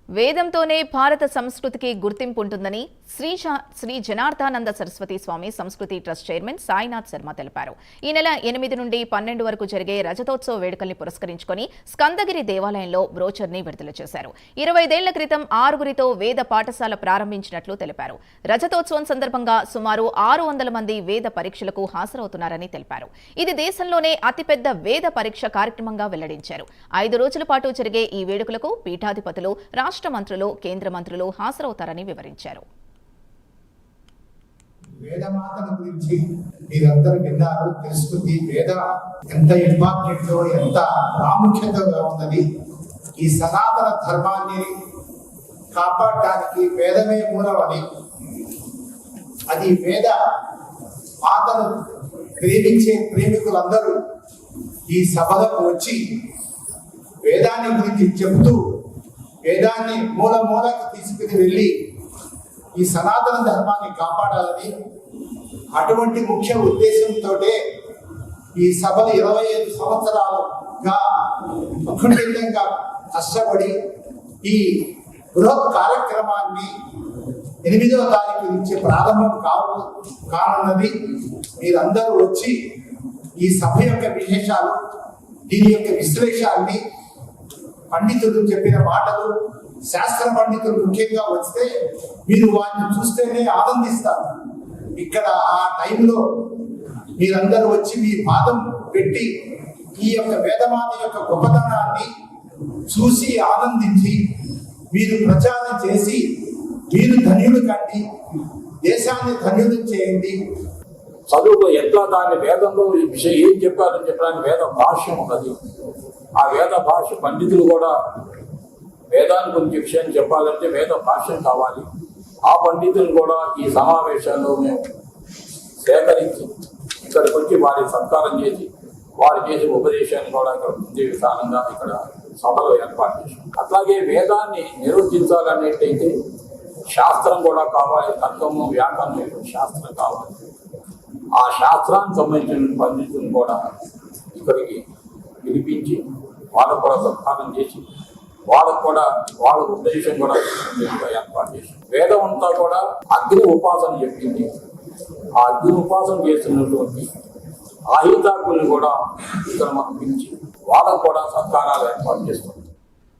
వేదంతోనే భారత సంస్కృతికి గుర్తింపు ఉంటుందని శ్రీ జనార్దనానంద సరస్వతి స్వామి సంస్కృతి ట్రస్ట్ చైర్మన్ సాయినాథ్ శర్మ తెలిపారు. ఈ నెల 8 నుండి 12 వరకు జరిగే రజతోత్సవ వేడుకల్ని పురస్కరించుకొని స్కందగిరి దేవాలయంలో బ్రోచర్ని విడుదల చేశారు. 25 ఏళ్ల క్రితం 6గురితో వేద పాఠశాల ప్రారంభించినట్లు తెలిపారు. రజతోత్సవం సందర్భంగా సుమారు 600 మంది వేద పరీక్షలకు హాజరవుతున్నారని తెలిపారు. ఇది దేశంలోనే అతిపెద్ద వేద పరీక్ష కార్యక్రమంగా వెల్లడించారు. 5 రోజుల పాటు జరిగే ఈ వేడుకలకు పీఠాధిపతులు, రాష్ట్ర మంత్రులు, కేంద్ర మంత్రులు హాజరవుతారని వివరించారు. వేదమాతల గురించి మీరందరూ విన్నారు, తెలుసుకుంది. వేద ఎంత ఇంపార్టెంట్, ఎంత ప్రాముఖ్యతగా ఉన్నది. ఈ సనాతన ధర్మాన్ని కాపాడటానికి వేదమే మూలమని, అది వేద మాతను ప్రేమించే ప్రేమికులందరూ ఈ సభలకు వచ్చి వేదాన్ని గురించి చెబుతూ వేదాన్ని మూలకు తీసుకుని వెళ్ళి ఈ సనాతన ధర్మాన్ని కాపాడాలని, అటువంటి ముఖ్య ఉద్దేశంతో ఈ సభలు 25 సంవత్సరాలుగా అఖండంగా కష్టపడి ఈ బృహత్ కార్యక్రమాన్ని 8వ తారీఖు నుంచి ప్రారంభం కానున్నది. మీరందరూ వచ్చి ఈ సభ యొక్క విశేషాలు, దీని యొక్క విశ్లేషాన్ని, పండితులు చెప్పిన మాటలు, శాస్త్ర పండితులు ముఖ్యంగా వస్తే మీరు వాటిని చూస్తేనే ఆనందిస్తారు. ఇక్కడ ఆ టైంలో మీరందరూ వచ్చి మీ పాదం పెట్టి ఈ యొక్క వేదమాత యొక్క గొప్పతనాన్ని చూసి ఆనందించి మీరు ప్రచారం చేసి మీరు ధన్యులు కండి, దేశాన్ని ధన్యులు చేయండి. చదువులో ఎట్లా దాన్ని వేదంలో ఈ విషయం ఏం చెప్పారని చెప్పడానికి వేద భాష్యం ఉన్నది. ఆ వేద భాష పండితులు కూడా వేదాన్ని గురించి విషయం చెప్పాలంటే వేద భాష్యం కావాలి. ఆ పండితులు కూడా ఈ సమావేశాల్లో మేము సేకరించి ఇక్కడికి వచ్చి వారి సత్కారం చేసి వారు చేసే ఉపదేశాన్ని కూడా ఇక్కడ ఉండే విధానంగా ఇక్కడ సభలో ఏర్పాటు చేశాం. అట్లాగే వేదాన్ని నిర్వచించాలనేటైతే శాస్త్రం కూడా కావాలి, తర్కము, వ్యాకరణం శాస్త్రం కావాలి. ఆ శాస్త్రానికి సంబంధించిన పండితులను కూడా ఇక్కడికి పిలిపించి వాళ్ళకు కూడా సత్కారం చేసి వాళ్ళకు కూడా వాళ్ళ ఉద్దేశం కూడా ఏర్పాటు చేసి, వేదం అంతా కూడా అగ్ని ఉపాసన చెప్పింది. ఆ అగ్ని ఉపాసన చేస్తున్నటువంటి ఆయుధాకుల్ని కూడా ఇక్కడ మనం పిలిచి వాళ్ళకు కూడా సత్కారాలు ఏర్పాటు చేస్తాం.